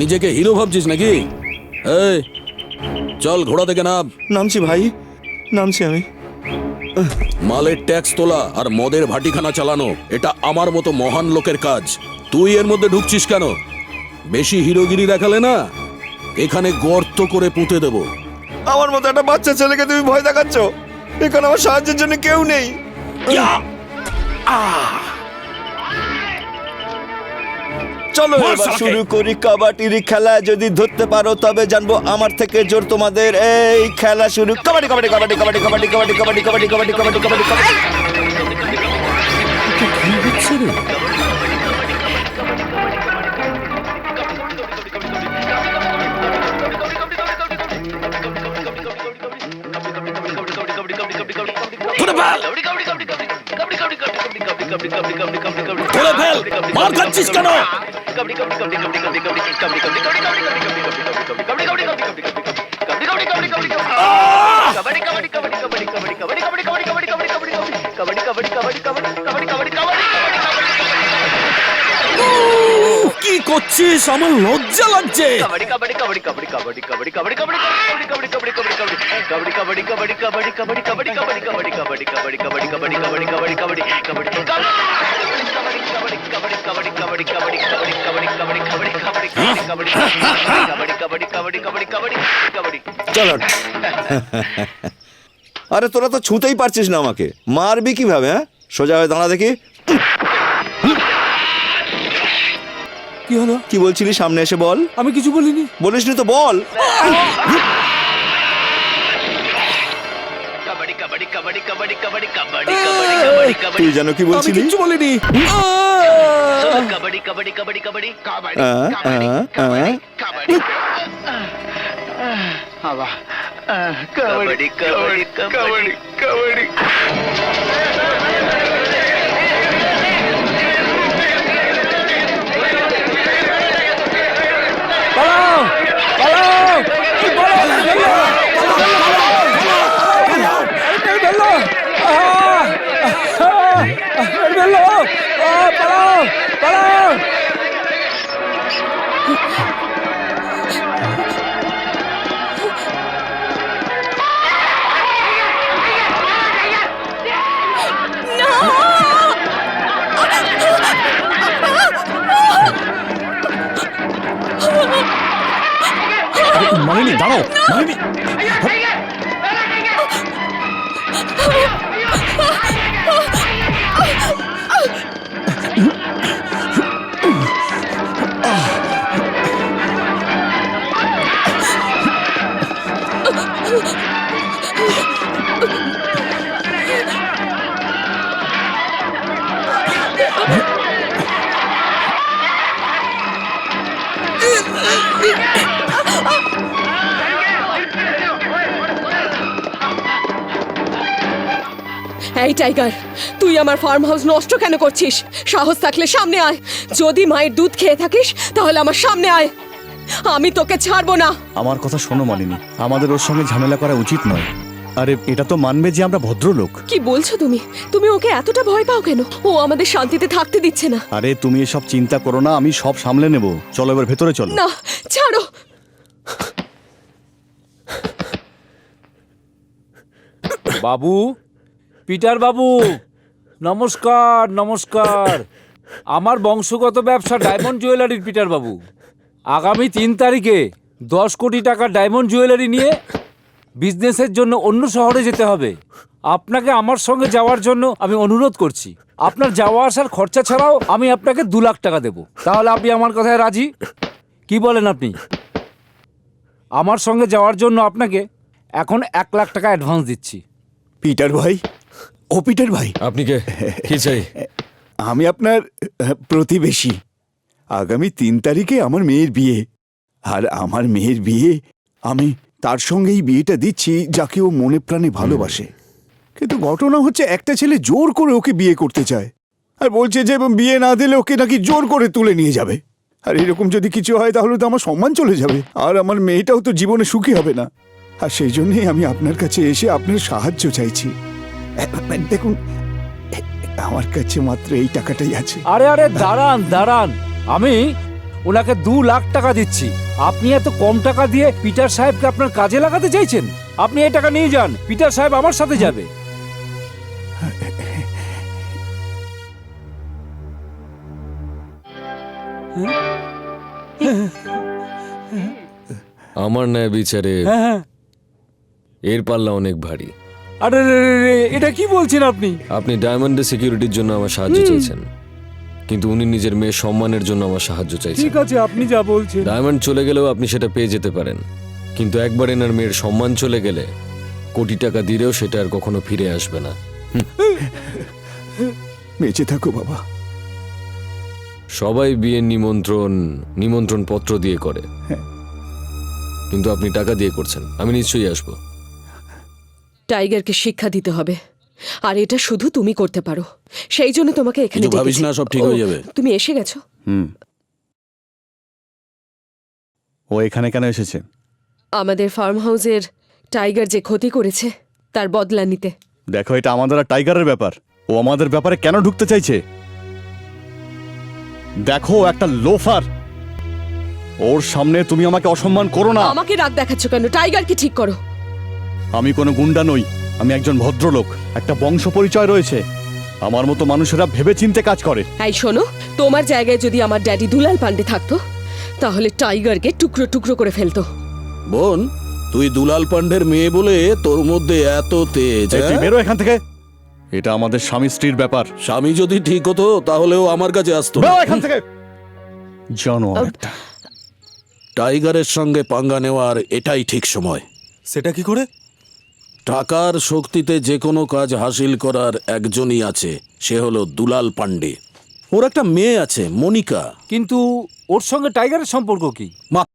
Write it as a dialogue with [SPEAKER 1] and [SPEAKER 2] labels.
[SPEAKER 1] নিজেকে হিরো ভাবছিস নাকি? এই চল ঘোড়া থেকে নাম।
[SPEAKER 2] নামছি ভাই, নামছি আমি।
[SPEAKER 1] মালের ট্যাক্স তোলা আর মদের ভাটিখানা চালানো এটা আমার মতো মহান লোকের কাজ। তুই এর মধ্যে ঢুকছিস কেন? বেশি হিরোগিরি দেখালে না এখানে গর্ত করে পুঁতে দেব।
[SPEAKER 2] আমার মতো একটা বাচ্চা ছেলেকে তুমি ভয় দেখাচ্ছ? এখানে আমার সাহায্যের জন্য কেউ নেই। চলো এবার শুরু করি কাবাডির খেলা। যদি ধরতে পারো তবে জানবো আমার থেকে জোর তোমাদের। এই খেলা শুরু। কাবাডি কাবাডি কাবাডি কাবাডি কাবাডি কাবাডি কাবাডি কাবাডি কাবাডি কাবাডি কাবাডি কাবাডি।
[SPEAKER 1] কি হচ্ছে রে? মার খাচ্ছিস কেন? কি করছিস? আমার লজ্জা লাগছে।
[SPEAKER 2] চলো। আরে তোরা তো ছুঁতেই পারছিস না আমাকে, মারবি কিভাবে? হ্যাঁ, সোজা হয়ে দাঁড়া দেখি।
[SPEAKER 1] কি হলো?
[SPEAKER 2] কি বলছিলি? সামনে এসে বল।
[SPEAKER 1] আমি কিছু বলিনি।
[SPEAKER 2] বলিসনি তো বল। তুই জানো কি বলছিলি?
[SPEAKER 1] কিছু বলিনি।
[SPEAKER 3] कबड्डी कबड्डी कबड्डी कबड्डी कबड्डी कबड्डी कबड्डी कबड्डी कबड्डी
[SPEAKER 1] পালাও পালাও পালাও পালাও। মালিনী দাঁড়াও, মালিনী।
[SPEAKER 4] এই টাইগার, তুই আমার ফার্ম হাউস নষ্ট কেন করছিস? সাহস থাকলে সামনে আয়। যদি মায়ের দুধ খেয়ে থাকিস তাহলে আমার সামনে আয়, আমি তোকে ছাড়বো না।
[SPEAKER 5] আমার কথা শোনো মালিনী, আমাদের ওর সঙ্গে ঝামেলা করা উচিত নয়। আরে এটা তো মানবে যে আমরা ভদ্রলোক।
[SPEAKER 4] কি বলছো তুমি? তুমি ওকে এতটা ভয় পাও কেন? ও আমাদের শান্তিতে থাকতে দিচ্ছে না।
[SPEAKER 5] আরে তুমি এসব চিন্তা করো না, আমি সব সামলে নেব। চলো এবার ভেতরে চলো।
[SPEAKER 4] না, ছাড়ো।
[SPEAKER 6] বাবু, পিটার বাবু, নমস্কার নমস্কার। আমার বংশগত ব্যবসা ডায়মন্ড জুয়েলারির পিটার বাবু। আগামী 3 তারিখে 10 কোটি টাকার ডায়মন্ড জুয়েলারি নিয়ে বিজনেসের জন্য অন্য শহরে যেতে হবে। আপনাকে আমার সঙ্গে যাওয়ার জন্য আমি অনুরোধ করছি। আপনার যাওয়া আসার খরচা ছাড়াও আমি আপনাকে 2 লাখ টাকা দেব। তাহলে আপনি আমার কথায় রাজি? কি বলেন আপনি? আমার সঙ্গে যাওয়ার জন্য আপনাকে এখন 1 লাখ টাকা অ্যাডভান্স দিচ্ছি।
[SPEAKER 5] পিটার ভাই, ও পিটার ভাই,
[SPEAKER 1] আপনি কে? কি চাই?
[SPEAKER 5] আমি আপনার প্রতিবেশী। আগামী 3 তারিখে আমার মেয়ের বিয়ে, আর আমার মেয়ের বিয়ে আমি তার সঙ্গেই বিয়েটা দিচ্ছি যাকে ও মনে প্রাণে ভালোবাসে। কিন্তু ঘটনা হচ্ছে একটা ছেলে জোর করে ওকে বিয়ে করতে চায়, আর বলছে যে বিয়ে না দিলে ওকে নাকি জোর করে তুলে নিয়ে যাবে। আর এরকম যদি কিছু হয় তাহলে তো আমার সম্মান চলে যাবে, আর আমার মেয়েটাও তো জীবনে সুখী হবে না। আর সেই জন্যই আমি আপনার কাছে এসে আপনার সাহায্য চাইছি। দেখুন, আমার কাছে মাত্র এই টাকাটাই আছে।
[SPEAKER 6] আরে আরে দাঁড়ান দাঁড়ান, আমি ওনাকে 2 লাখ টাকা দিচ্ছি। আপনি এত কম টাকা দিয়ে পিটার সাহেবকে আপনার কাজে লাগাতে চাইছেন? আপনি এই টাকা নিয়ে যান, পিটার সাহেব আমার সাথে যাবে।
[SPEAKER 7] আমার ন্যায় বিচারে
[SPEAKER 6] হ্যাঁ,
[SPEAKER 7] এর পাল্লা অনেক ভারী।
[SPEAKER 6] আরে রে রে রে, এটা কি বলছেন আপনি?
[SPEAKER 7] আপনি ডায়মন্ডের সিকিউরিটির জন্য আমার সাহায্য চাইছেন, কিন্তু উনি নিজের মেয়ের সম্মানের জন্য আমার সাহায্য চাইছেন।
[SPEAKER 6] ঠিক আছে, আপনি যা বলছেন।
[SPEAKER 7] ডায়মন্ড চলে গেলেও আপনি সেটা পেয়ে যেতে পারেন, কিন্তু একবার এনার মেয়ের সম্মান চলে গেলে কোটি টাকা দিলেও সেটা আর কখনো ফিরে আসবে না।
[SPEAKER 5] বেঁচে থাকো বাবা।
[SPEAKER 7] সবাই বিয়ের নিমন্ত্রণ পত্র দিয়ে করে, কিন্তু আপনি টাকা দিয়ে করছেন। আমি নিশ্চয়ই আসবো।
[SPEAKER 4] টাইগারকে শিক্ষা দিতে হবে, আর এটা শুধু তুমি করতে পারো। সেই জন্য তোমাকে এখানে
[SPEAKER 1] কিছু ভাবিস
[SPEAKER 4] ডেকেছি।
[SPEAKER 1] না, সব ঠিক হয়ে যাবে।
[SPEAKER 4] তুমি এসে গেছো।
[SPEAKER 2] ও এখানে কেন এসেছে?
[SPEAKER 4] আমাদের ফার্ম হাউসের টাইগার যে ক্ষতি করেছে তার বদলা নিতে।
[SPEAKER 2] দেখো, এটা আমাদের আর টাইগারের ব্যাপার। ও আমাদের ব্যাপারে কেন ঢুকতে চাইছে? দেখো, একটা লোফার। ওর সামনে তুমি আমাকে অসম্মান করো না।
[SPEAKER 4] আমাকে রাগ দেখাচ্ছ কেন? টাইগারকে ঠিক করো।
[SPEAKER 2] আমি কোনো গুন্ডা নই, আমি একজন ভদ্রলোক। একটা বংশ পরিচয় রয়েছে। আমার মতো মানুষেরা ভেবেচিন্তে কাজ করে।
[SPEAKER 4] এই শোনো, তোমার জায়গায় যদি আমার ড্যাডি দুলাল পান্ডে থাকতো তাহলে টাইগারকে টুকরো টুকরো করে ফেলতো।
[SPEAKER 1] বোন, তুই দুলাল পান্ডের মেয়ে বলে তোর মধ্যে এত তেজ।
[SPEAKER 2] এই, তুই
[SPEAKER 1] হ্যাঁ?
[SPEAKER 2] বেরো এখান থেকে। এটা আমাদের স্বামী স্ত্রীর ব্যাপার।
[SPEAKER 1] স্বামী যদি ঠিক হতো তাহলেও আমার কাছে আসতো না।
[SPEAKER 2] বেরো এখান থেকে। জানো একটা।
[SPEAKER 1] টাইগারের সঙ্গে পাঙ্গা নেওয়ার এটাই ঠিক সময়।
[SPEAKER 8] সেটা কি করে?
[SPEAKER 1] টাকার শক্তিতে যে কোনো কাজ হাসিল করার একজনই আছে, সে হলো দুলাল পান্ডে। ওর একটা মেয়ে আছে, মনিকা।
[SPEAKER 6] কিন্তু ওর সঙ্গে টাইগারের সম্পর্ক কি?
[SPEAKER 1] মাত্র